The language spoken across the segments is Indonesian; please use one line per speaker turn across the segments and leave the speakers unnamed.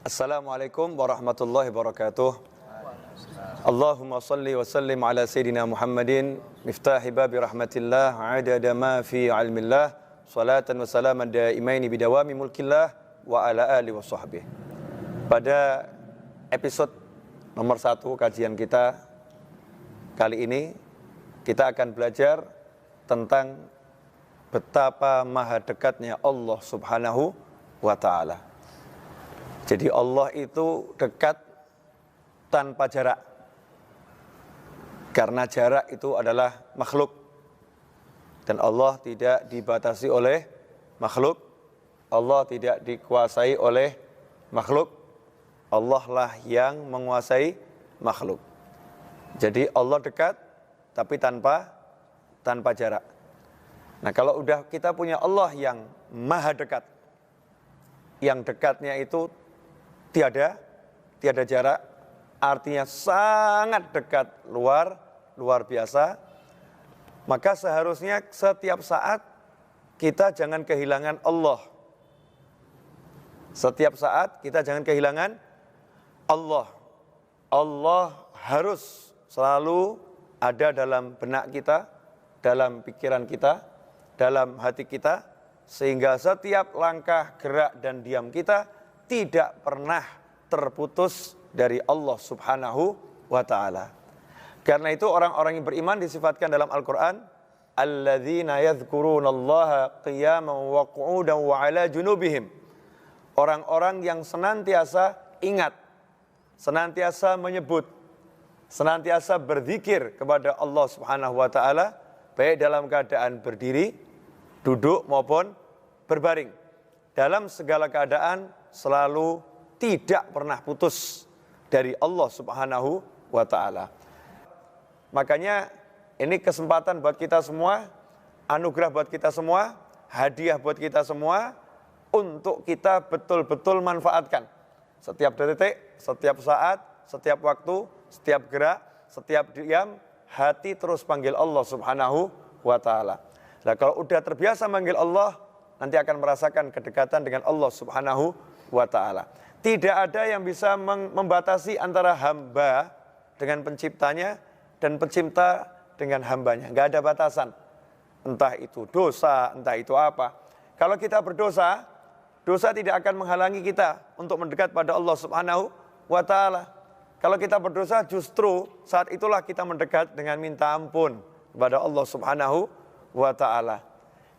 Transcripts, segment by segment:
Assalamualaikum warahmatullahi wabarakatuh. Allahumma salli wa sallim ala Sayyidina Muhammadin miftahi babi rahmatillah adada ma fi ilmillah salatan wa salaman daimaini bidawami mulkillah wa ala alihi wa sahbihi. Pada episode nomor 1 kajian kita kali ini, kita akan belajar tentang betapa maha dekatnya Allah subhanahu wa ta'ala. Jadi Allah itu dekat tanpa jarak. Karena jarak itu adalah makhluk. Dan Allah tidak dibatasi oleh makhluk. Allah tidak dikuasai oleh makhluk. Allah lah yang menguasai makhluk. Jadi Allah dekat tapi tanpa jarak. Nah, kalau udah kita punya Allah yang maha dekat, yang dekatnya itu tiada jarak, artinya sangat dekat, luar biasa, maka seharusnya setiap saat kita jangan kehilangan Allah. Setiap saat kita jangan kehilangan Allah. Allah harus selalu ada dalam benak kita, dalam pikiran kita, dalam hati kita, sehingga setiap langkah, gerak, dan diam kita tidak pernah terputus dari Allah subhanahu wa ta'ala. Karena itu orang-orang yang beriman disifatkan dalam Al-Quran, alladzina yadhkurunallaha qiyaman wa qu'udan wa ala junubihim. Orang-orang yang senantiasa ingat, senantiasa menyebut, senantiasa berzikir kepada Allah subhanahu wa ta'ala, baik dalam keadaan berdiri, duduk maupun berbaring. Dalam segala keadaan selalu tidak pernah putus dari Allah subhanahu wa ta'ala. Makanya ini kesempatan buat kita semua, anugerah buat kita semua, hadiah buat kita semua, untuk kita betul-betul manfaatkan. Setiap detik, setiap saat, setiap waktu, setiap gerak, setiap diam, hati terus panggil Allah subhanahu wa ta'ala. Nah, kalau udah terbiasa manggil Allah, nanti akan merasakan kedekatan dengan Allah subhanahu wa ta'ala. Tidak ada yang bisa membatasi antara hamba dengan penciptanya dan pencipta dengan hambanya. Nggak ada batasan. Entah itu dosa, entah itu apa. Kalau kita berdosa, dosa tidak akan menghalangi kita untuk mendekat pada Allah subhanahu wa ta'ala. Kalau kita berdosa, justru saat itulah kita mendekat dengan minta ampun kepada Allah subhanahu wa ta'ala.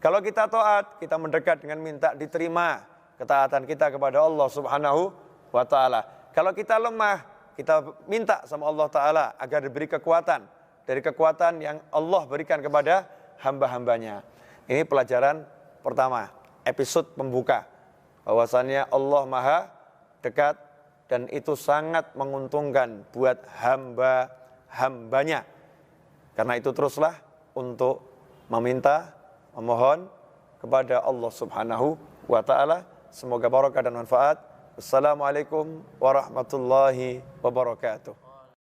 Kalau kita taat, kita mendekat dengan minta diterima ketaatan kita kepada Allah subhanahu wa ta'ala. Kalau kita lemah, kita minta sama Allah ta'ala agar diberi kekuatan dari kekuatan yang Allah berikan kepada hamba-hambanya. Ini pelajaran pertama, episode pembuka, bahwasannya Allah maha dekat dan itu sangat menguntungkan buat hamba-hambanya. Karena itu teruslah untuk meminta, memohon kepada Allah subhanahu wa ta'ala. Semoga barokah dan manfaat. Assalamualaikum warahmatullahi wabarakatuh.